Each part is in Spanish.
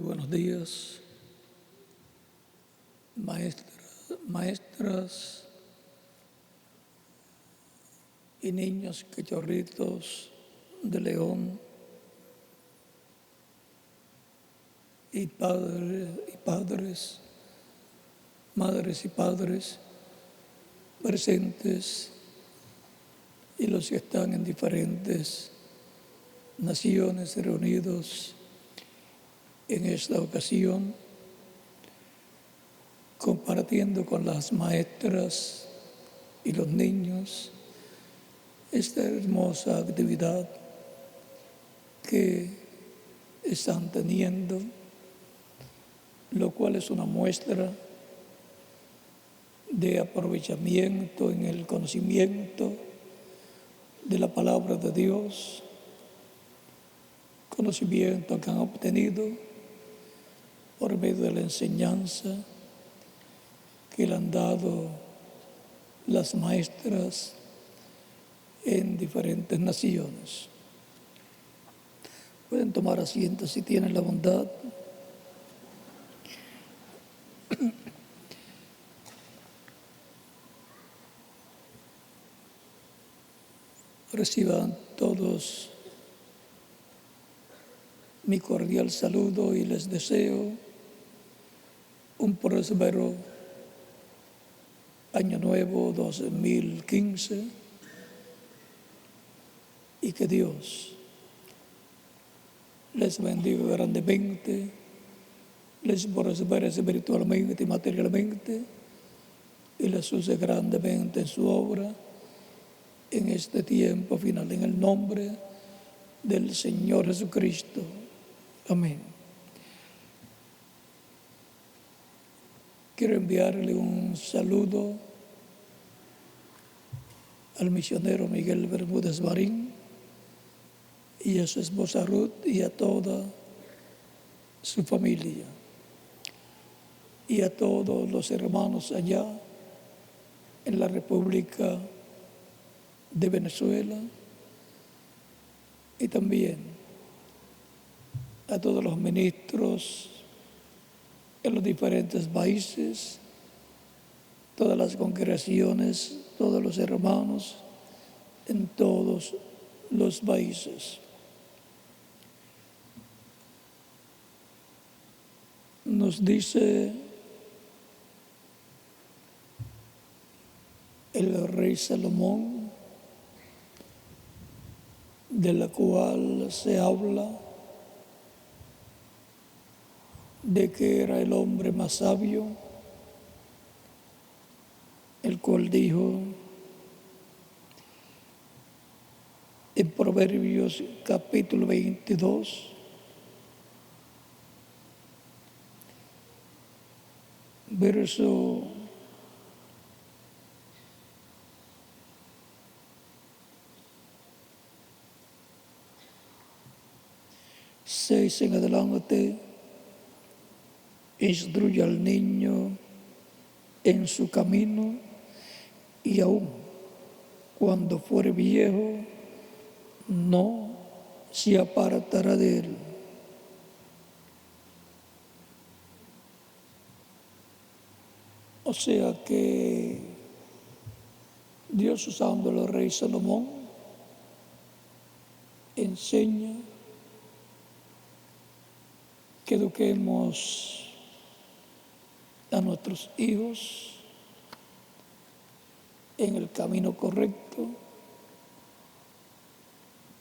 buenos días, maestras y niños cachorritos de León y padres, madres y padres presentes y los que están en diferentes naciones reunidos en esta ocasión, compartiendo con las maestras y los niños esta hermosa actividad que están teniendo, lo cual es una muestra de aprovechamiento en el conocimiento de la palabra de Dios, conocimiento que han obtenido por medio de la enseñanza que le han dado las maestras en diferentes naciones. Pueden tomar asiento si tienen la bondad. Reciban todos mi cordial saludo y les deseo un próspero Año Nuevo 2015 y que Dios les bendiga grandemente, les prospere espiritualmente y materialmente y les use grandemente en su obra en este tiempo final, en el nombre del Señor Jesucristo. Amén. Quiero enviarle un saludo al misionero Miguel Bermúdez Marín y a su esposa Ruth y a toda su familia y a todos los hermanos allá en la República de Venezuela y también a todos los ministros en los diferentes países, todas las congregaciones, todos los hermanos en todos los países. Nos dice el rey Salomón, de la cual se habla de que era el hombre más sabio, el cual dijo en Proverbios capítulo 22, verso 6 en adelante: instruye al niño en su camino y aun cuando fuere viejo no se apartará de él. O sea que Dios, usando al rey Salomón, enseña que eduquemos a nuestros hijos en el camino correcto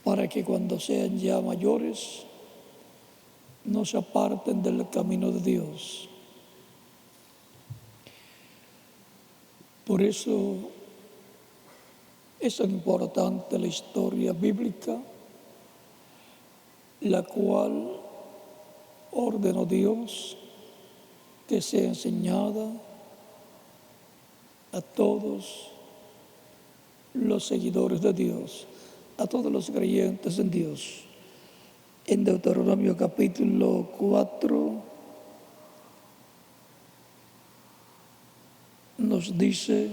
para que cuando sean ya mayores no se aparten del camino de Dios. Por eso es tan importante la historia bíblica, la cual ordenó Dios que sea enseñada a todos los seguidores de Dios, a todos los creyentes en Dios. En Deuteronomio capítulo 4 nos dice: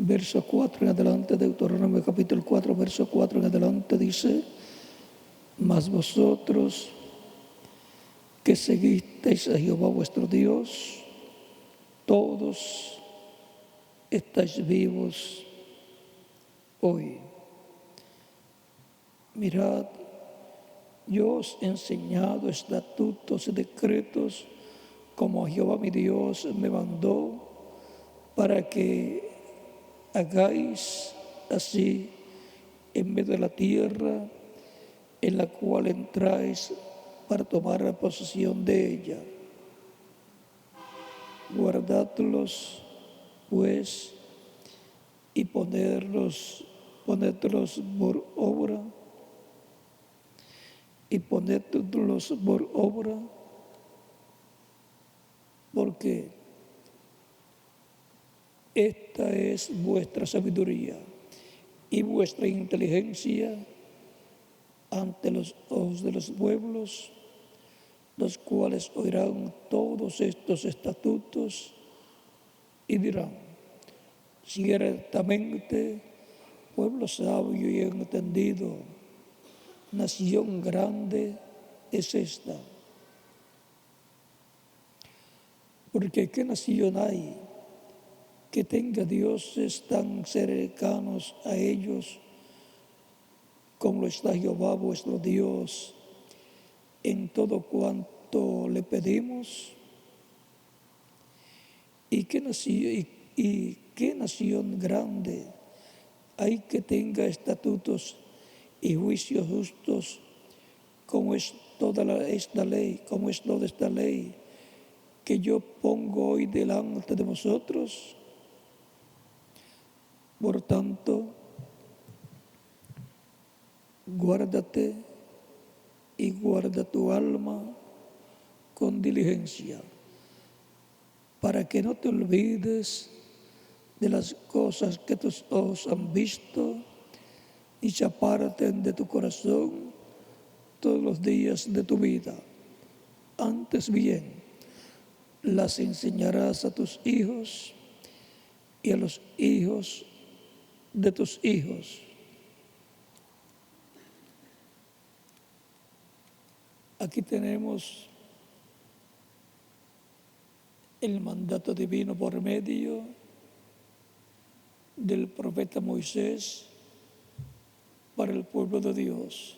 verso 4 en adelante, Deuteronomio capítulo 4, verso 4 en adelante dice: mas vosotros que seguisteis a Jehová vuestro Dios, todos estáis vivos hoy. Mirad, yo os he enseñado estatutos y decretos como Jehová mi Dios me mandó, para que hagáis así en medio de la tierra en la cual entráis para tomar la posesión de ella. Guardadlos, pues, y ponedlos por obra, porque esta es vuestra sabiduría y vuestra inteligencia ante los ojos de los pueblos, los cuales oirán todos estos estatutos y dirán: ciertamente, pueblo sabio y entendido, nación grande es esta. Porque ¿qué nación hay que tenga dioses tan cercanos a ellos como lo está Jehová vuestro Dios en todo cuanto le pedimos? ¿Y qué nación grande hay que tenga estatutos y juicios justos como es toda esta ley que yo pongo hoy delante de vosotros? Por tanto, guárdate y guarda tu alma con diligencia, para que no te olvides de las cosas que tus ojos han visto y se aparten de tu corazón todos los días de tu vida. Antes bien, las enseñarás a tus hijos y a los hijos de tus hijos. Aquí tenemos el mandato divino por medio del profeta Moisés para el pueblo de Dios.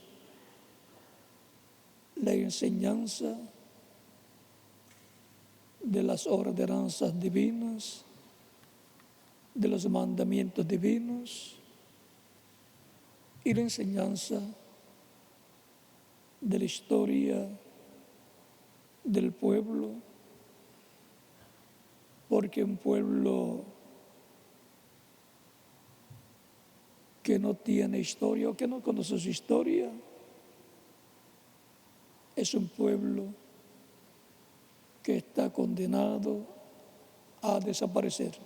La enseñanza de las ordenanzas divinas, de los mandamientos divinos y la enseñanza de la historia del pueblo, porque un pueblo que no tiene historia o que no conoce su historia es un pueblo que está condenado a desaparecer.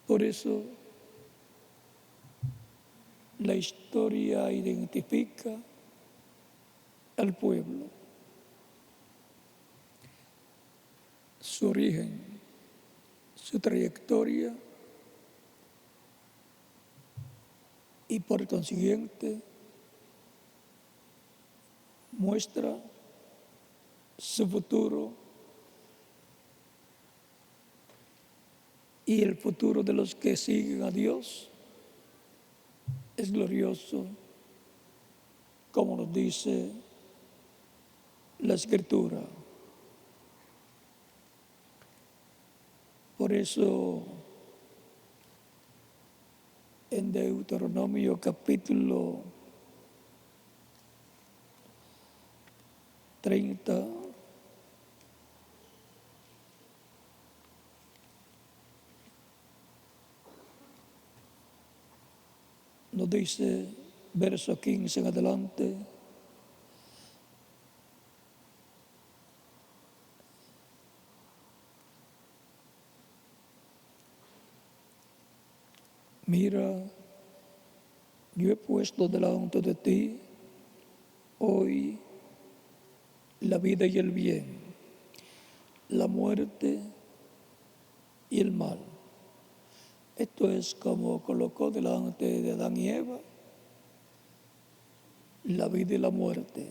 Por eso la historia identifica al pueblo, su origen, su trayectoria y por consiguiente muestra su futuro y el futuro de los que siguen a Dios es glorioso, como nos dice la Escritura. Por eso, en Deuteronomio capítulo 30, nos dice, verso 15 en adelante: mira, yo he puesto delante de ti hoy la vida y el bien, la muerte y el mal. Esto es como colocó delante de Adán y Eva la vida y la muerte.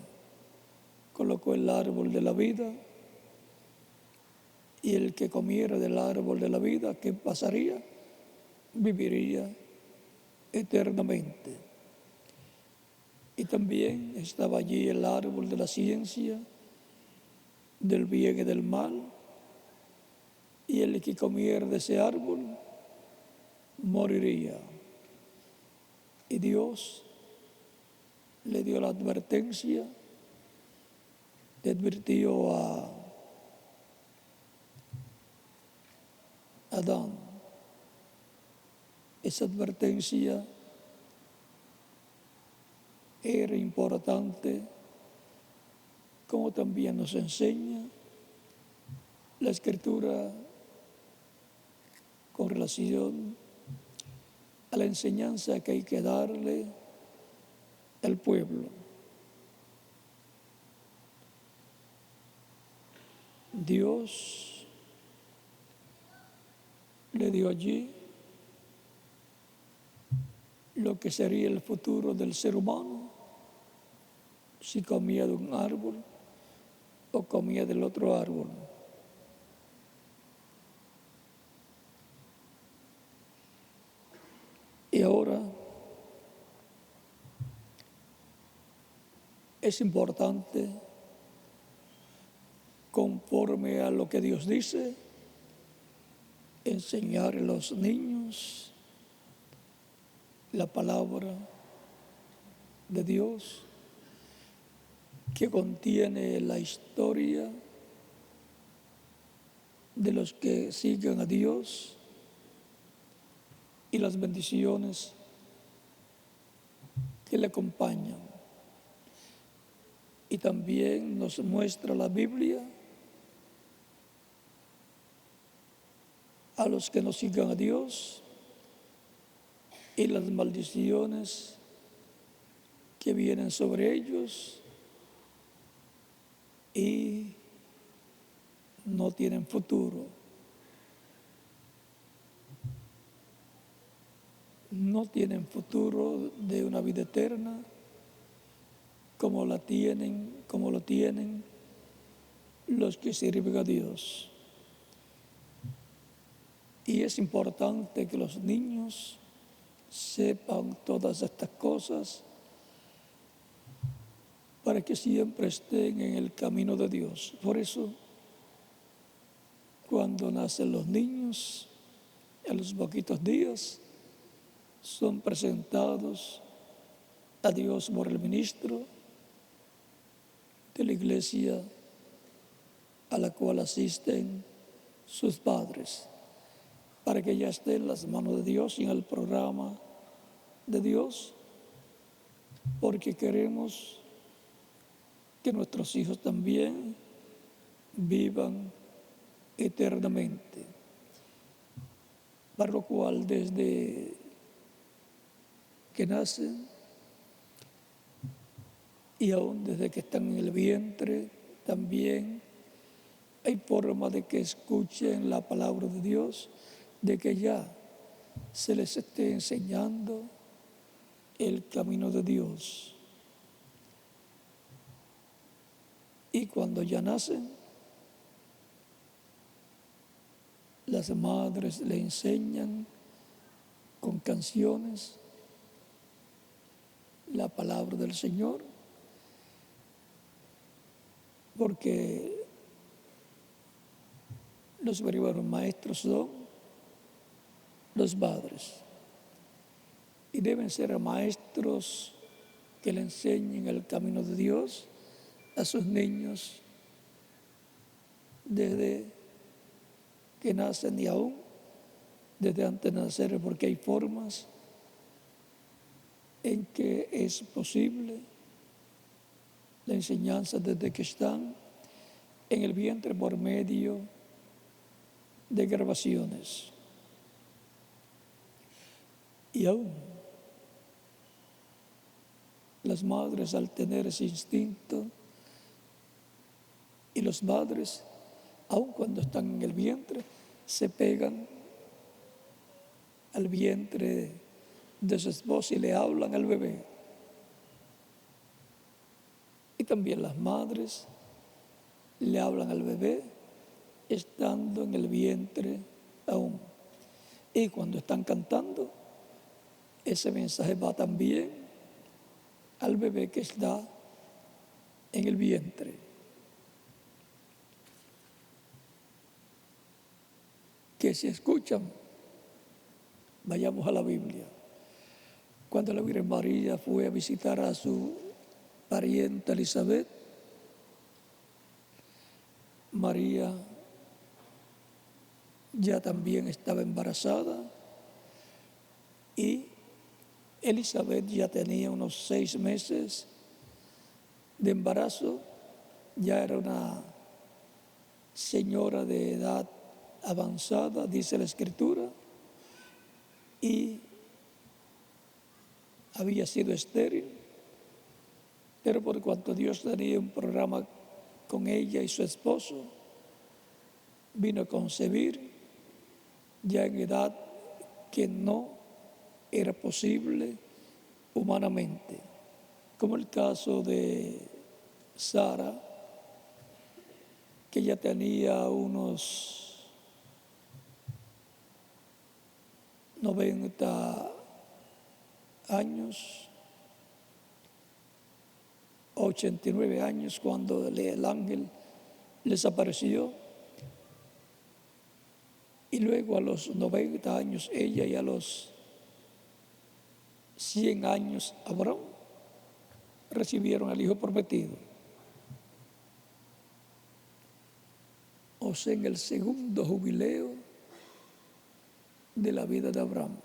Colocó el árbol de la vida, y el que comiera del árbol de la vida, ¿qué pasaría? Viviría eternamente. Y también estaba allí el árbol de la ciencia, del bien y del mal, y el que comiera de ese árbol moriría. Y Dios le dio la advertencia, le advirtió a Adán. Esa advertencia era importante, como también nos enseña la Escritura con relación a la enseñanza que hay que darle al pueblo. Dios le dio allí lo que sería el futuro del ser humano si comía de un árbol o comía del otro árbol. Y ahora es importante, conforme a lo que Dios dice, enseñar a los niños la palabra de Dios, que contiene la historia de los que siguen a Dios y las bendiciones que le acompañan. Y también nos muestra la Biblia a los que no sigan a Dios y las maldiciones que vienen sobre ellos y no tienen futuro. No tienen futuro de una vida eterna como lo tienen los que sirven a Dios. Y es importante que los niños sepan todas estas cosas para que siempre estén en el camino de Dios. Por eso, cuando nacen los niños, a los poquitos días, son presentados a Dios por el ministro de la iglesia a la cual asisten sus padres, para que ya esté en las manos de Dios y en el programa de Dios, porque queremos que nuestros hijos también vivan eternamente, para lo cual desde que nacen y aún desde que están en el vientre también hay forma de que escuchen la palabra de Dios, de que ya se les esté enseñando el camino de Dios. Y cuando ya nacen, las madres le enseñan con canciones la palabra del Señor, porque los verdaderos maestros son los padres y deben ser maestros que le enseñen el camino de Dios a sus niños desde que nacen y aún desde antes de nacer, porque hay formas en que es posible la enseñanza desde que están en el vientre por medio de grabaciones. Y aún las madres, al tener ese instinto, y los padres, aun cuando están en el vientre, se pegan al vientre de su esposa y le hablan al bebé. Y también las madres le hablan al bebé estando en el vientre aún. Y cuando están cantando, ese mensaje va también al bebé que está en el vientre. Que si escuchan, vayamos a la Biblia. Cuando la Virgen María fue a visitar a su parienta Elizabeth, María ya también estaba embarazada y Elizabeth ya tenía unos 6 meses de embarazo, ya era una señora de edad avanzada, dice la Escritura, y había sido estéril, pero por cuanto Dios tenía un programa con ella y su esposo, vino a concebir ya en edad que no era posible humanamente, como el caso de Sara, que ya tenía unos 90 años, 89 años, cuando el ángel les apareció. Y luego a los 90 años ella y a los 100 años Abraham recibieron al hijo prometido. O sea, en el segundo jubileo de la vida de Abraham,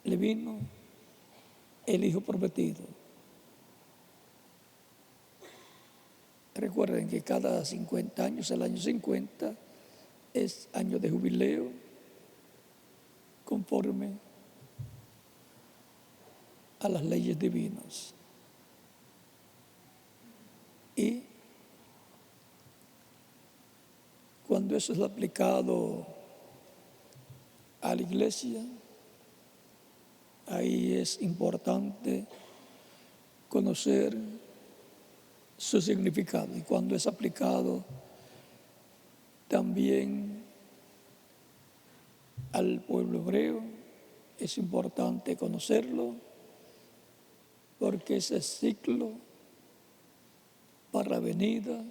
le vino el hijo prometido. Recuerden que cada 50 años, el año 50, es año de jubileo conforme a las leyes divinas. Y cuando eso es aplicado a la iglesia, ahí es importante conocer su significado. Y cuando es aplicado también al pueblo hebreo, es importante conocerlo, porque ese ciclo para la venida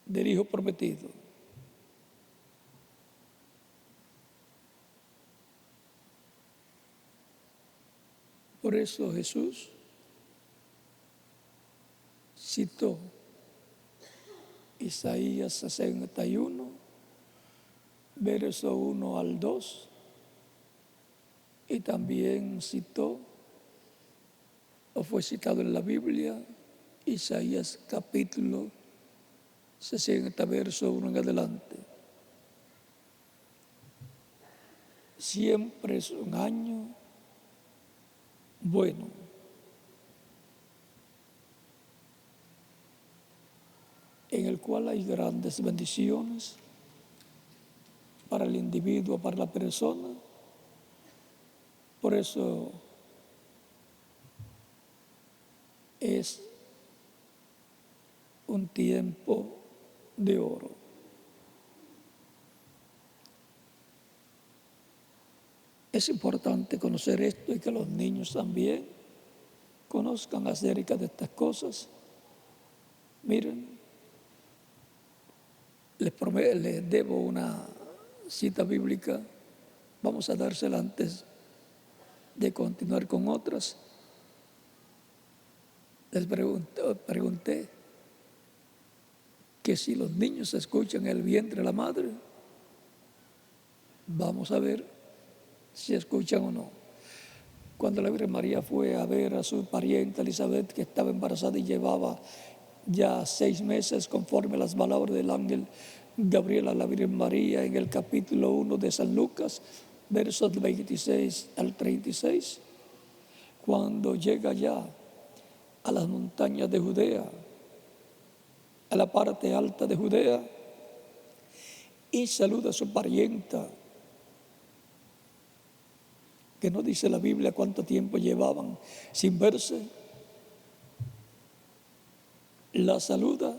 del hijo prometido. Por eso Jesús citó Isaías 61, verso 1 al 2, y también citó, o fue citado en la Biblia, Isaías capítulo 60, verso 1 en adelante. Siempre es un año bueno. En el cual hay grandes bendiciones para el individuo, para la persona. Por eso es un tiempo de oro. Es importante conocer esto y que los niños también conozcan acerca de estas cosas. Miren, les debo una cita bíblica, vamos a dársela antes de continuar con otras. Les pregunté que si los niños escuchan el vientre de la madre, vamos a ver si escuchan o no. Cuando la Virgen María fue a ver a su pariente Elizabeth, que estaba embarazada y llevaba ya 6 meses, conforme a las palabras del ángel Gabriel a la Virgen María en el capítulo 1 de San Lucas, versos 26 al 36, cuando llega ya a las montañas de Judea, a la parte alta de Judea, y saluda a su parienta, que no dice la Biblia cuánto tiempo llevaban sin verse. La saluda.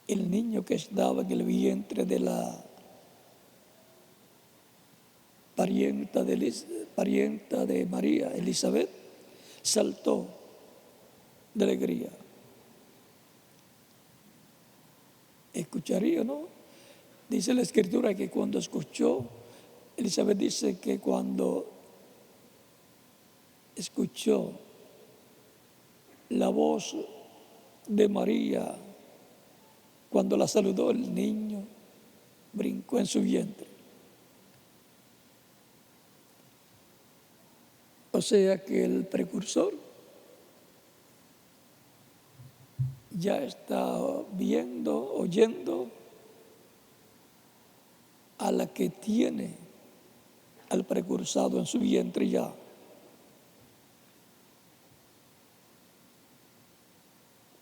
El niño que estaba en el vientre de la parienta de María, Elizabeth, saltó de alegría. ¿Escucharía, no? Dice la Escritura que cuando escuchó, Elizabeth dice que cuando escuchó la voz de María, cuando la saludó, el niño brincó en su vientre. O sea que el precursor ya está viendo, oyendo a la que tiene al precursado en su vientre ya.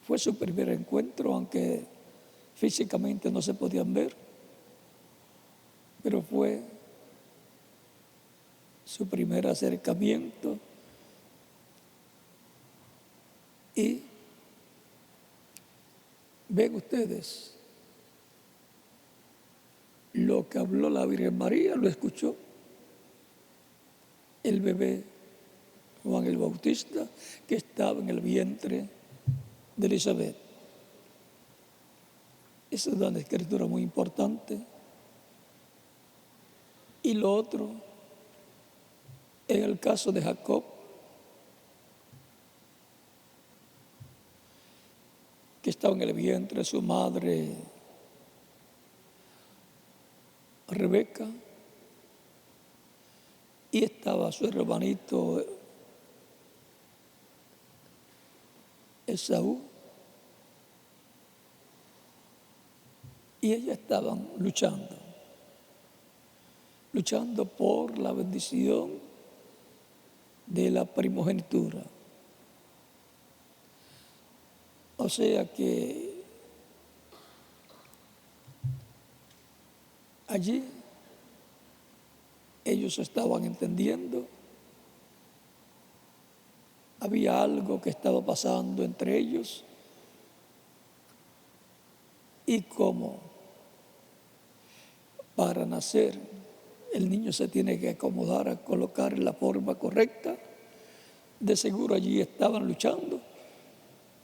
Fue su primer encuentro, aunque físicamente no se podían ver, pero fue su primer acercamiento y ven ustedes, lo que habló la Virgen María lo escuchó el bebé Juan el Bautista, que estaba en el vientre de Elizabeth. Esa es una escritura muy importante. Y lo otro, en el caso de Jacob, que estaba en el vientre de su madre Rebeca, y estaba su hermanito Esaú, y ellas estaban luchando por la bendición de la primogenitura. O sea que allí ellos estaban entendiendo, había algo que estaba pasando entre ellos, y como para nacer el niño se tiene que acomodar a colocar en la forma correcta, de seguro allí estaban luchando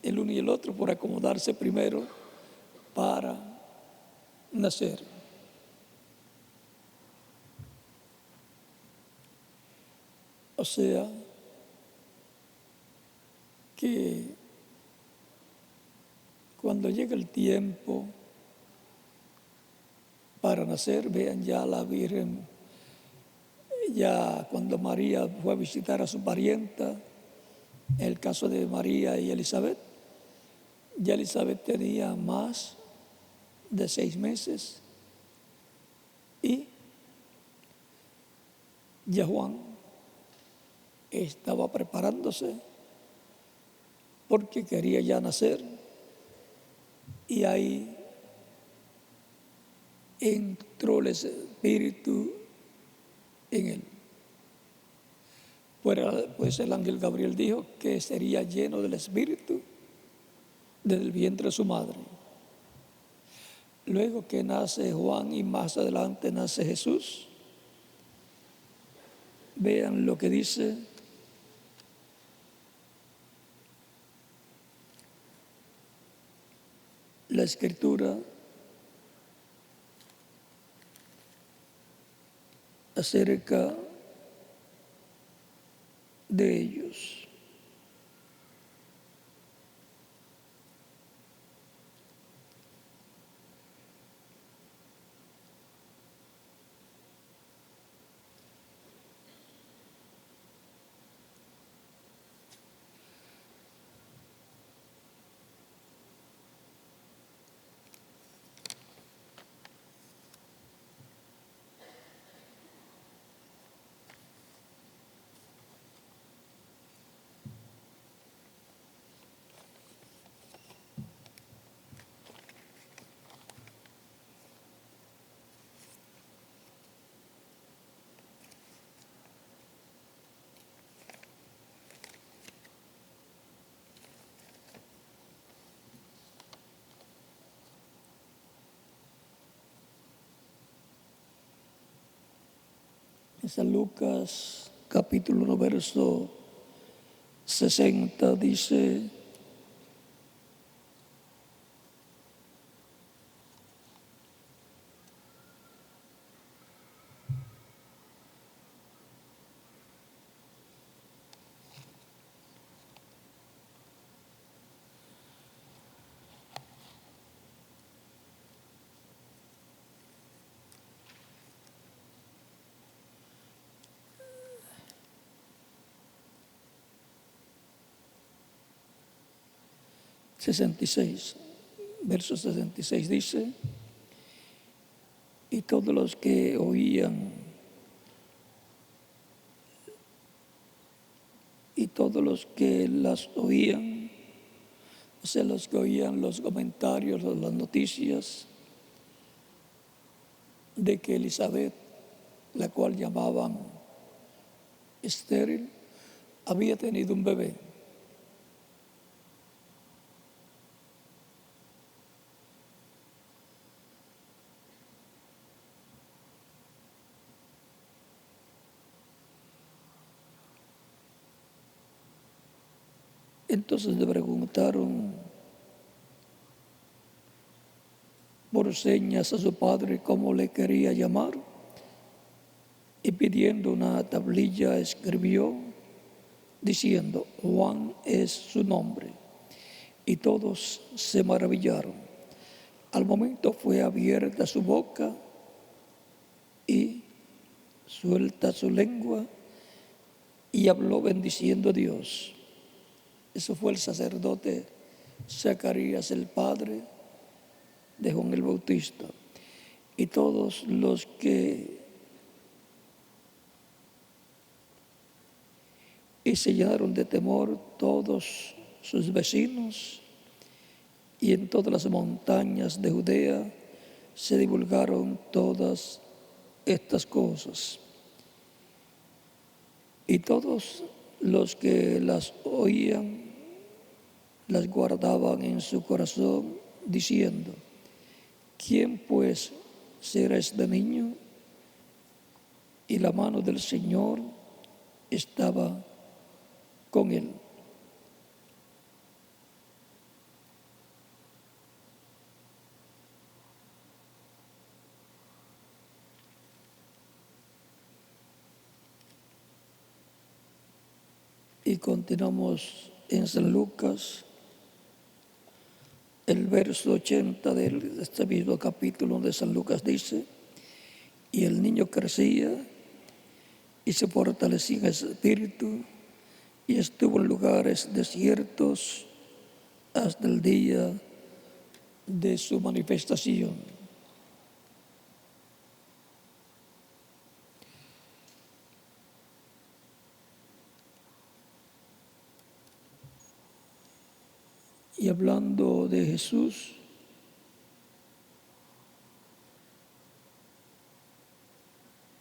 el uno y el otro por acomodarse primero para nacer. O sea que cuando llega el tiempo para nacer, vean ya la Virgen, ya cuando María fue a visitar a su parienta, en el caso de María y Elizabeth, ya Elizabeth tenía más de 6 meses y ya Juan estaba preparándose porque quería ya nacer, y ahí entró el Espíritu en él. Pues el ángel Gabriel dijo que sería lleno del Espíritu desde el vientre de su madre. Luego que nace Juan y más adelante nace Jesús, vean lo que dice la Escritura acerca de ellos. San Lucas capítulo 1, verso 60 dice: verso 66 dice: y todos los que oían, y todos los que las oían, o sea, los que oían los comentarios, las noticias de que Elizabeth, la cual llamaban estéril, había tenido un bebé. Entonces le preguntaron por señas a su padre cómo le quería llamar, y pidiendo una tablilla escribió diciendo: Juan es su nombre. Y todos se maravillaron. Al momento fue abierta su boca y suelta su lengua, y habló bendiciendo a Dios. Eso fue el sacerdote Zacarías, el padre de Juan el Bautista. Y todos los que se llenaron de temor, todos sus vecinos, y en todas las montañas de Judea se divulgaron todas estas cosas. Y todos los que las oían las guardaban en su corazón, diciendo: ¿quién pues será este niño? Y la mano del Señor estaba con él. Y continuamos en San Lucas, el verso 80 de este mismo capítulo de San Lucas dice: y el niño crecía y se fortalecía en espíritu, y estuvo en lugares desiertos hasta el día de su manifestación. Y hablando de Jesús,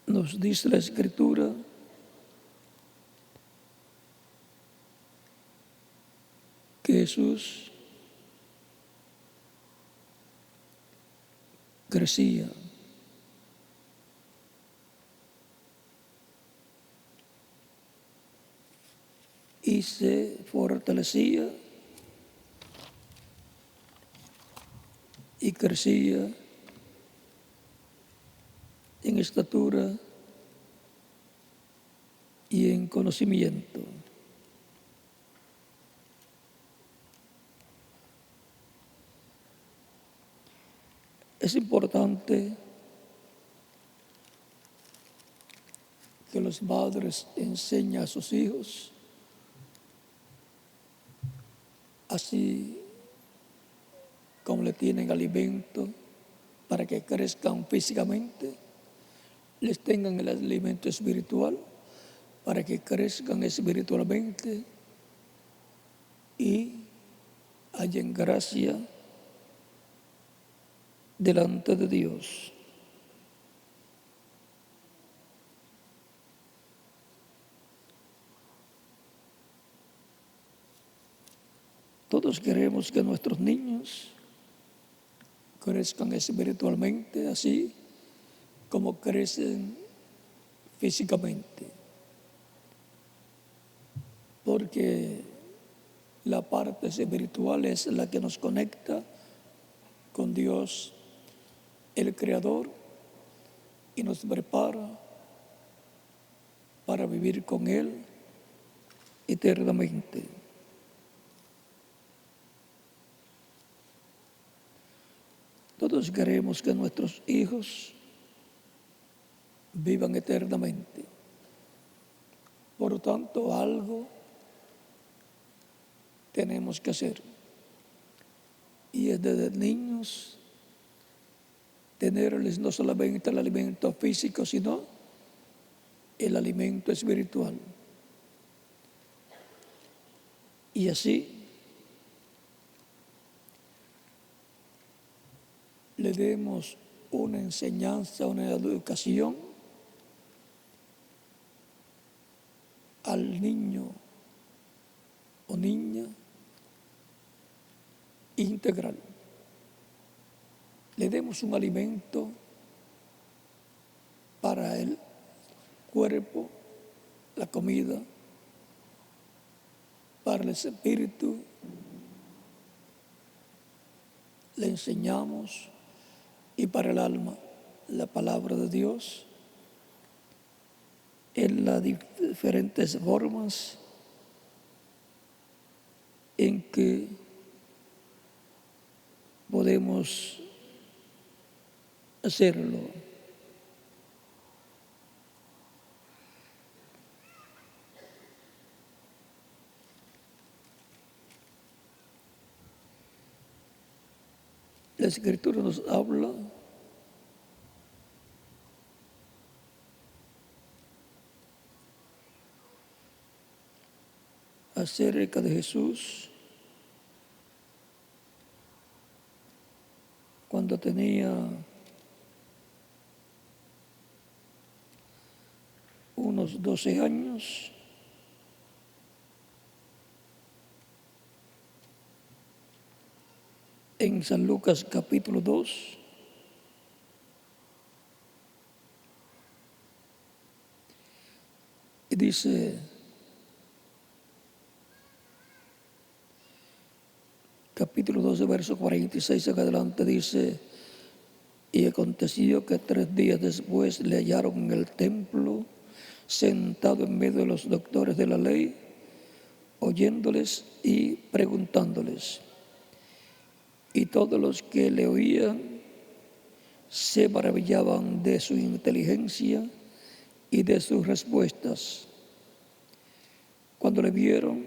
nos dice la Escritura que Jesús crecía y se fortalecía y crecía en estatura y en conocimiento. Es importante que los padres enseñen a sus hijos, así como le tienen alimento para que crezcan físicamente, les tengan el alimento espiritual para que crezcan espiritualmente y hallen gracia delante de Dios. Todos queremos que nuestros niños crezcan espiritualmente, así como crecen físicamente, porque la parte espiritual es la que nos conecta con Dios, el Creador, y nos prepara para vivir con Él eternamente. Todos queremos que nuestros hijos vivan eternamente. Por lo tanto, algo tenemos que hacer. Y es desde niños tenerles no solamente el alimento físico, sino el alimento espiritual. Y así le demos una enseñanza, una educación al niño o niña integral. Le demos un alimento para el cuerpo, la comida, para el espíritu. Le enseñamos, y para el alma, la palabra de Dios en las diferentes formas en que podemos hacerlo. La Escritura nos habla acerca de Jesús cuando tenía unos 12 años. En San Lucas capítulo 2, y dice, capítulo 12, verso 46 en adelante, dice: y aconteció que 3 días después le hallaron en el templo, sentado en medio de los doctores de la ley, oyéndoles y preguntándoles. Y todos los que le oían se maravillaban de su inteligencia y de sus respuestas. Cuando le vieron,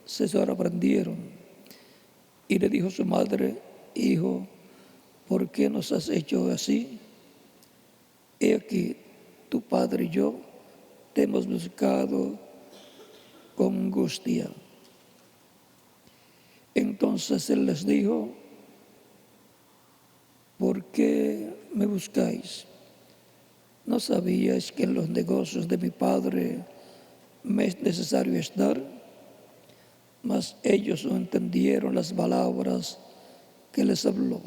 se sorprendieron. Y le dijo su madre: hijo, ¿por qué nos has hecho así? He aquí, tu padre y yo te hemos buscado con angustia. Entonces él les dijo: ¿por qué me buscáis? ¿No sabíais que en los negocios de mi padre me es necesario estar? Mas ellos no entendieron las palabras que les habló.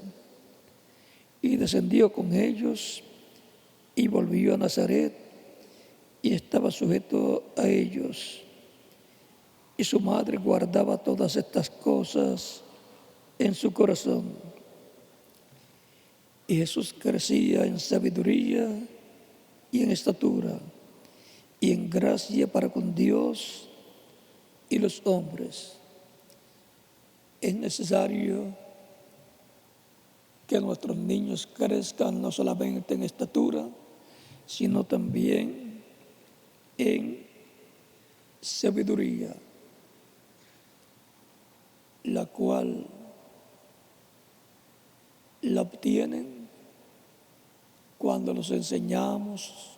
Y descendió con ellos y volvió a Nazaret y estaba sujeto a ellos. Y su madre guardaba todas estas cosas en su corazón. Y Jesús crecía en sabiduría y en estatura y en gracia para con Dios y los hombres. Es necesario que nuestros niños crezcan no solamente en estatura, sino también en sabiduría, la cual la obtienen cuando los enseñamos,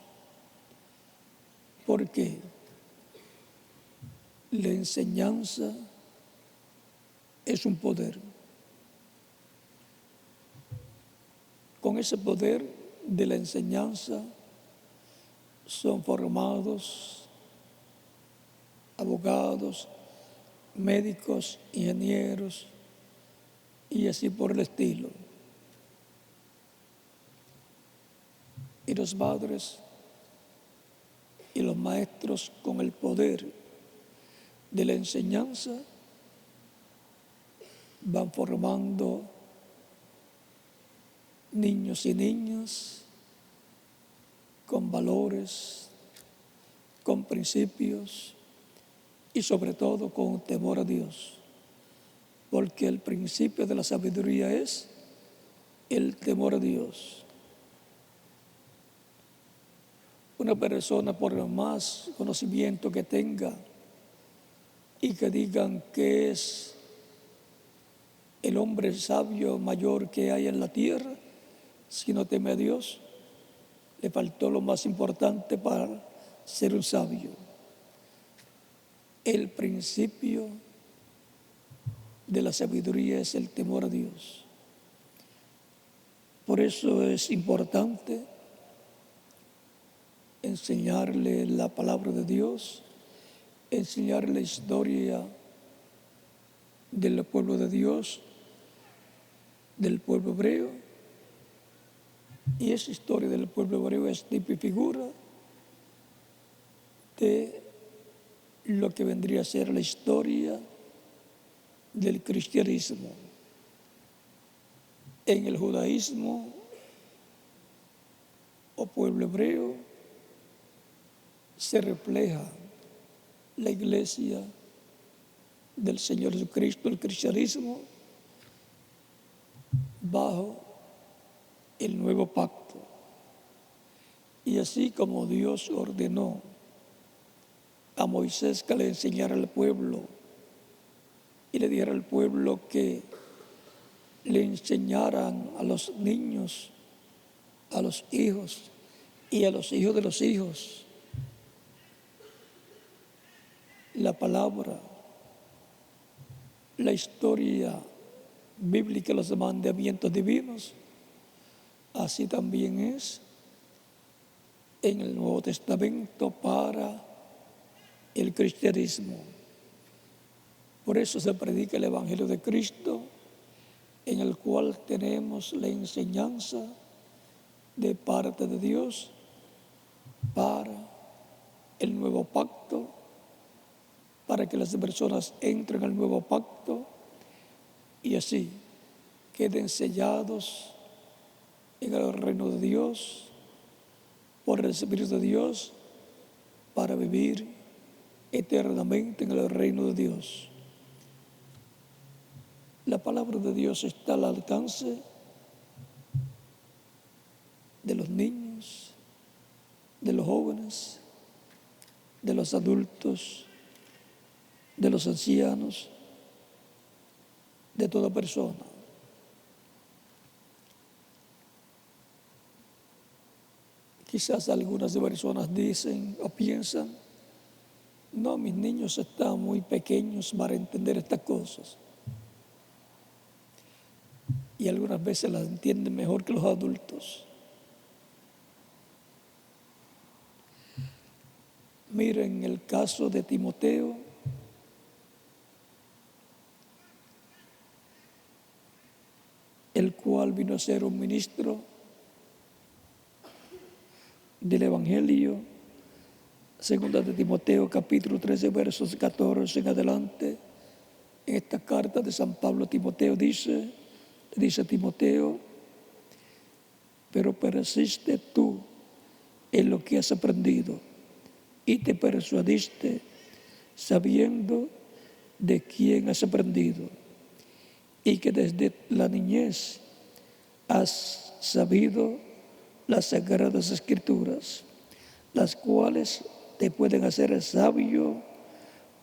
porque la enseñanza es un poder. Con ese poder de la enseñanza son formados abogados, médicos, ingenieros y así por el estilo. Y los padres y los maestros con el poder de la enseñanza van formando niños y niñas con valores, con principios y sobre todo con temor a Dios, porque el principio de la sabiduría es el temor a Dios. Una persona, por más conocimiento que tenga y que digan que es el hombre sabio mayor que hay en la tierra, si no teme a Dios, le faltó lo más importante para ser un sabio: el principio de la sabiduría es el temor a Dios. Por eso es importante enseñarle la palabra de Dios, enseñarle la historia del pueblo de Dios, del pueblo hebreo. Y esa historia del pueblo hebreo es tipo y figura de lo que vendría a ser la historia del cristianismo. En el judaísmo o pueblo hebreo se refleja la iglesia del Señor Jesucristo, el cristianismo, bajo el nuevo pacto. Y así como Dios ordenó a Moisés que le enseñara al pueblo y le diera al pueblo que le enseñaran a los niños, a los hijos y a los hijos de los hijos la palabra, la historia bíblica, los mandamientos divinos, así también es en el Nuevo Testamento para el cristianismo. Por eso se predica el Evangelio de Cristo, en el cual tenemos la enseñanza de parte de Dios para el nuevo pacto, para que las personas entren al nuevo pacto y así queden sellados en el reino de Dios por el Espíritu de Dios para vivir eternamente en el reino de Dios. La palabra de Dios está al alcance de los niños, de los jóvenes, de los adultos, de los ancianos, de toda persona. Quizás algunas personas dicen o piensan: no, mis niños están muy pequeños para entender estas cosas. Y algunas veces las entienden mejor que los adultos. Miren el caso de Timoteo. El cual vino a ser un ministro del Evangelio. Segunda de Timoteo, capítulo 13, versos 14 en adelante. En esta carta de San Pablo a Timoteo dice Timoteo: pero persiste tú en lo que has aprendido y te persuadiste sabiendo de quién has aprendido y que desde la niñez has sabido las sagradas escrituras, las cuales te pueden hacer sabio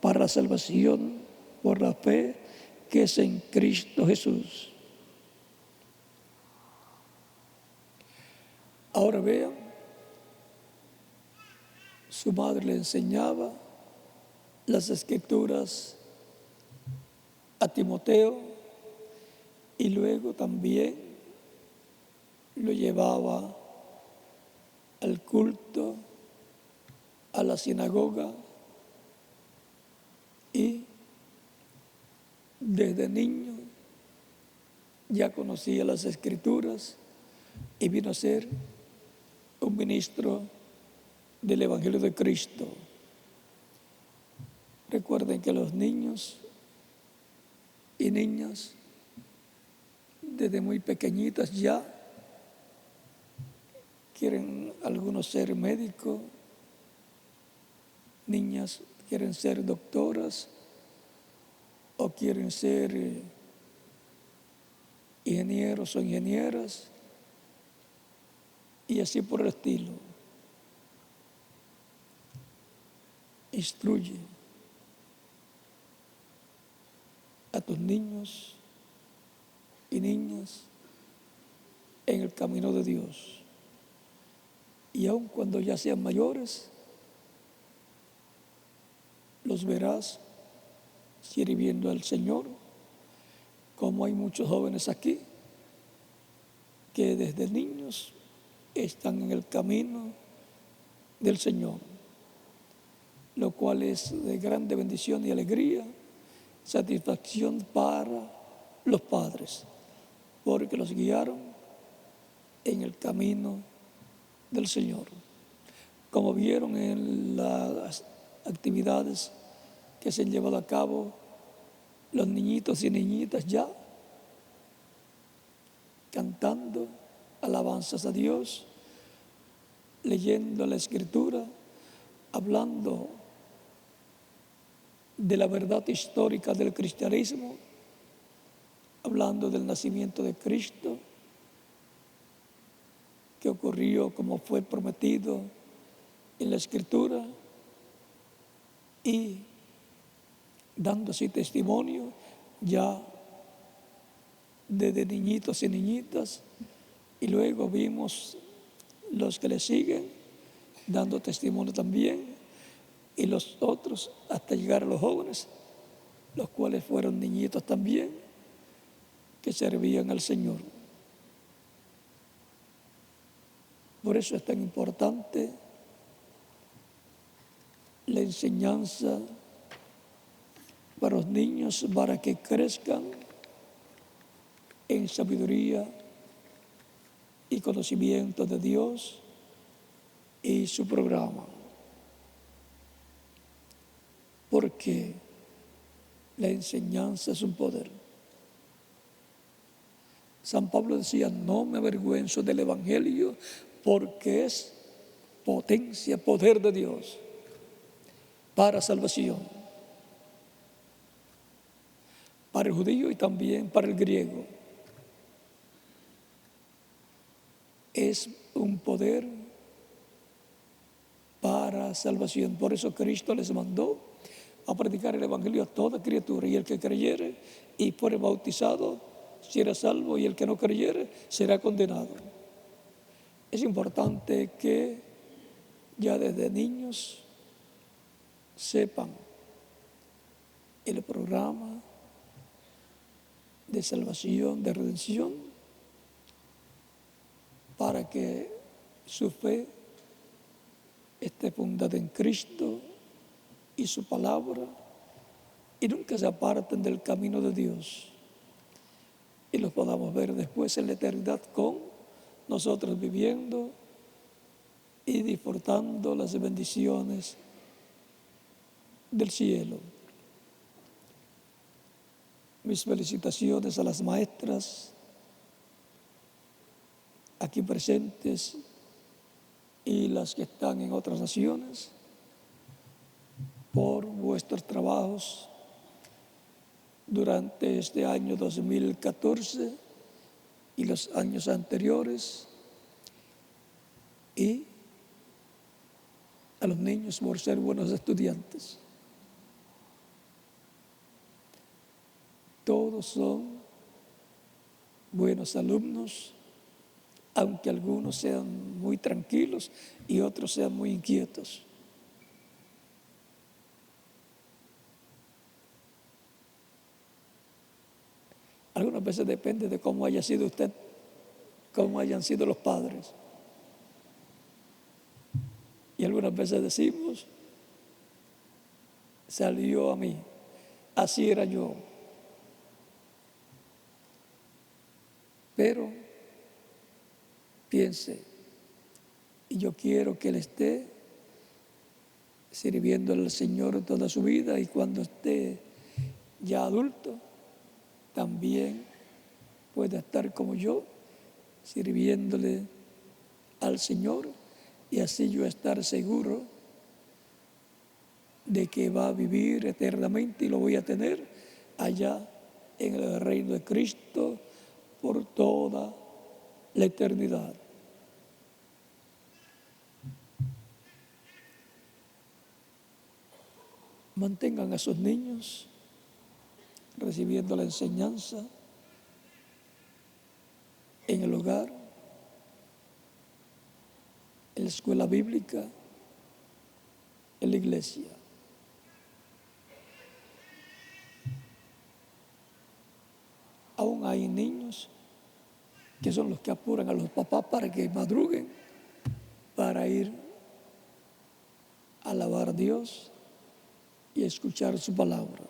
para la salvación por la fe que es en Cristo Jesús. Ahora vean, su madre le enseñaba las escrituras a Timoteo y luego también lo llevaba al culto, a la sinagoga, y desde niño ya conocía las escrituras y vino a ser un ministro del Evangelio de Cristo. Recuerden que los niños y niñas desde muy pequeñitas ya quieren algunos ser médicos, niñas quieren ser doctoras o quieren ser ingenieros o ingenieras y así por el estilo. Instruye a tus niños y niñas en el camino de Dios. Y aun cuando ya sean mayores, los verás sirviendo al Señor, como hay muchos jóvenes aquí que desde niños están en el camino del Señor, lo cual es de grande bendición y alegría, satisfacción para los padres, porque los guiaron en el camino del Señor. Como vieron en las actividades que se han llevado a cabo, los niñitos y niñitas ya cantando alabanzas a Dios, leyendo la Escritura, hablando de la verdad histórica del cristianismo, hablando del nacimiento de Cristo, que ocurrió como fue prometido en la Escritura, y dando así testimonio ya desde niñitos y niñitas, y luego vimos los que le siguen dando testimonio también, y los otros hasta llegar a los jóvenes, los cuales fueron niñitos también, que servían al Señor. Por eso es tan importante la enseñanza para los niños, para que crezcan en sabiduría y conocimiento de Dios y su programa. Porque la enseñanza es un poder. San Pablo decía, no me avergüenzo del Evangelio porque es potencia, poder de Dios para salvación, para el judío y también para el griego. Es un poder para salvación. Por eso Cristo les mandó a predicar el Evangelio a toda criatura, y el que creyere y fuere bautizado será salvo, y el que no creyere será condenado. Es importante que ya desde niños sepan el programa de salvación, de redención, para que su fe esté fundada en Cristo y su palabra, y nunca se aparten del camino de Dios, y los podamos ver después en la eternidad con nosotros viviendo y disfrutando las bendiciones del cielo. Mis felicitaciones a las maestras aquí presentes y las que están en otras naciones por vuestros trabajos durante este año 2014 y los años anteriores, y a los niños por ser buenos estudiantes. Todos son buenos alumnos, aunque algunos sean muy tranquilos y otros sean muy inquietos. Algunas veces depende de cómo haya sido usted, cómo hayan sido los padres. Y algunas veces decimos, salió a mí, así era yo. Pero piense, y yo quiero que él esté sirviendo al Señor toda su vida, y cuando esté ya adulto, también pueda estar como yo, sirviéndole al Señor, y así yo estar seguro de que va a vivir eternamente y lo voy a tener allá en el reino de Cristo por toda la eternidad. Mantengan a sus niños recibiendo la enseñanza en el hogar, en la escuela bíblica, en la iglesia. Aún hay niños que son los que apuran a los papás para que madruguen, para ir a alabar a Dios y a escuchar su palabra.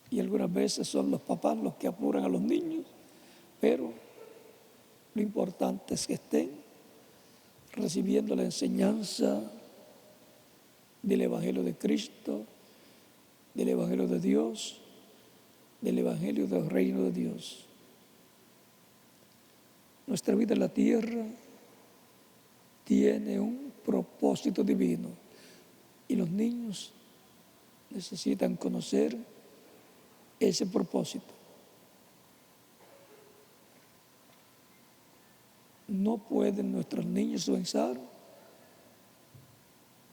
Y algunas veces son los papás los que apuran a los niños, pero lo importante es que estén recibiendo la enseñanza del Evangelio de Cristo, del Evangelio de Dios, del Evangelio del Reino de Dios. Nuestra vida en la tierra tiene un propósito divino y los niños necesitan conocer ese propósito. No pueden nuestros niños pensar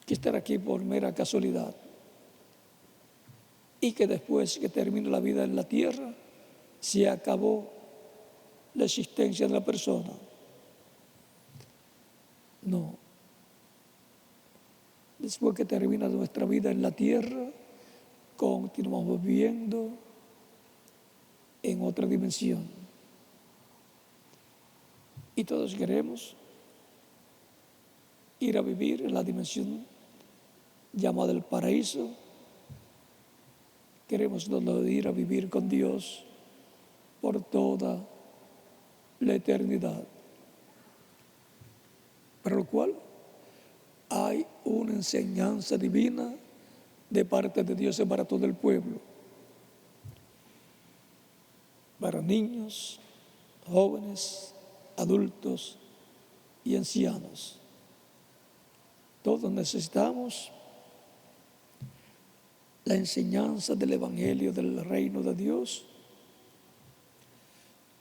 que estar aquí por mera casualidad y que después que termine la vida en la tierra se acabó la existencia de la persona. No. Después que termina nuestra vida en la tierra, continuamos viviendo en otra dimensión. Y todos queremos ir a vivir en la dimensión llamada el paraíso. Queremos ir a vivir con Dios por toda la eternidad. Para lo cual hay una enseñanza divina de parte de Dios para todo el pueblo, para niños, jóvenes, adultos y ancianos. Todos necesitamos la enseñanza del Evangelio del reino de Dios,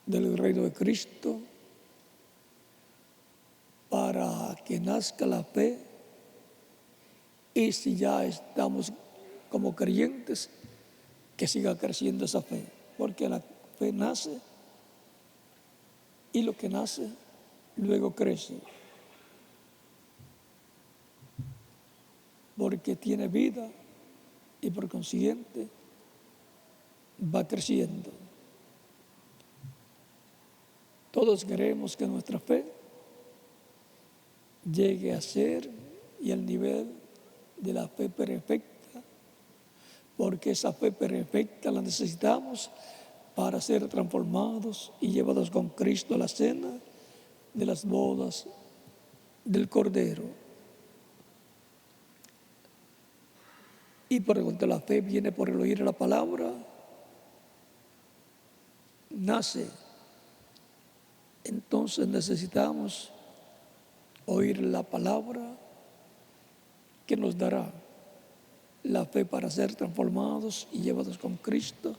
del reino de Cristo, para que nazca la fe, y si ya estamos como creyentes, que siga creciendo esa fe, porque la fe nace y lo que nace luego crece, porque tiene vida y por consiguiente va creciendo. Todos queremos que nuestra fe llegue a ser y al nivel de la fe perfecta, porque esa fe perfecta la necesitamos para ser transformados y llevados con Cristo a la cena de las bodas del Cordero. Y por cuanto la fe viene por el oír la palabra, nace. Entonces necesitamos oír la palabra que nos dará la fe para ser transformados y llevados con Cristo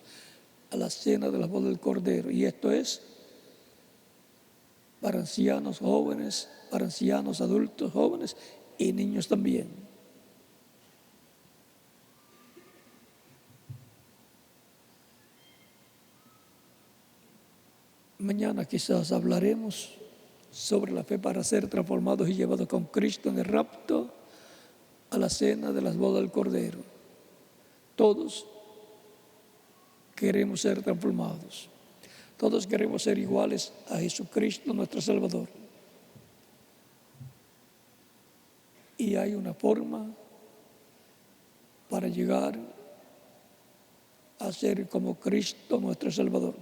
a la cena de la boda del Cordero. Y esto es para ancianos jóvenes, para ancianos adultos jóvenes y niños también. Mañana quizás hablaremos sobre la fe para ser transformados y llevados con Cristo en el rapto a la cena de las bodas del Cordero. Todos queremos ser transformados. Todos queremos ser iguales a Jesucristo, nuestro Salvador. Y hay una forma para llegar a ser como Cristo, nuestro Salvador.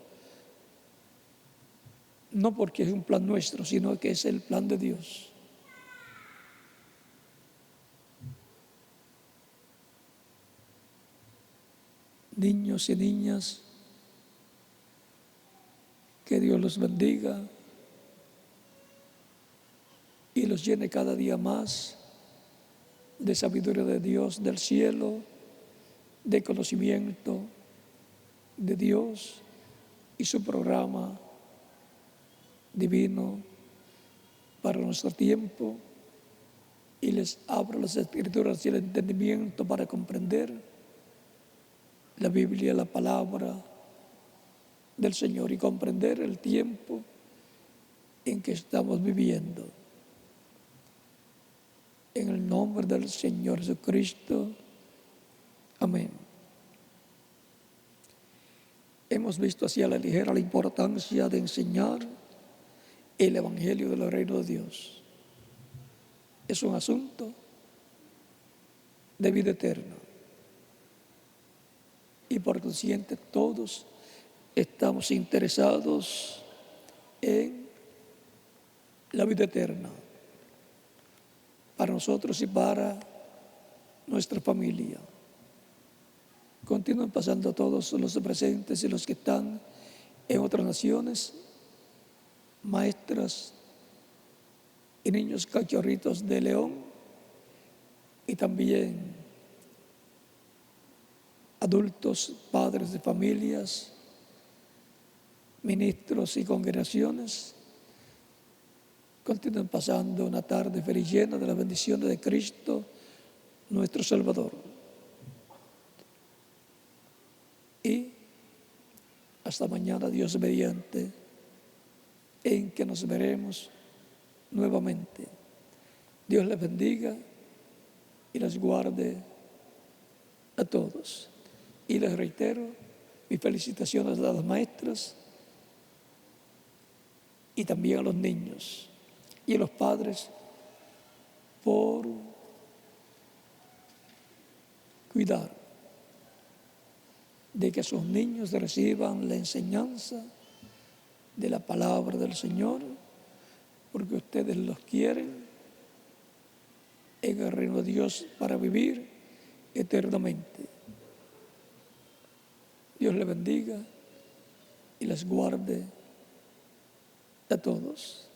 No porque es un plan nuestro, sino que es el plan de Dios. niños y niñas, que Dios los bendiga y los llene cada día más de sabiduría de Dios del cielo, de conocimiento de Dios y su programa divino para nuestro tiempo, y les abra las escrituras y el entendimiento para comprender la Biblia, la palabra del Señor, y comprender el tiempo en que estamos viviendo. En el nombre del Señor Jesucristo. Amén. Hemos visto así a la ligera la importancia de enseñar el Evangelio del reino de Dios. Es un asunto de vida eterna. Y por consiguiente todos estamos interesados en la vida eterna, para nosotros y para nuestra familia. Continúan pasando todos los presentes y los que están en otras naciones, maestras y niños cachorritos de León, y también adultos, padres de familias, ministros y congregaciones. Continúan pasando una tarde feliz, llena de las bendiciones de Cristo, nuestro Salvador. Y hasta mañana, Dios mediante, en que nos veremos nuevamente. Dios les bendiga y les guarde a todos. Y les reitero mis felicitaciones a las maestras y también a los niños y a los padres por cuidar de que sus niños reciban la enseñanza de la palabra del Señor, porque ustedes los quieren en el reino de Dios para vivir eternamente. Dios les bendiga y les guarde a todos.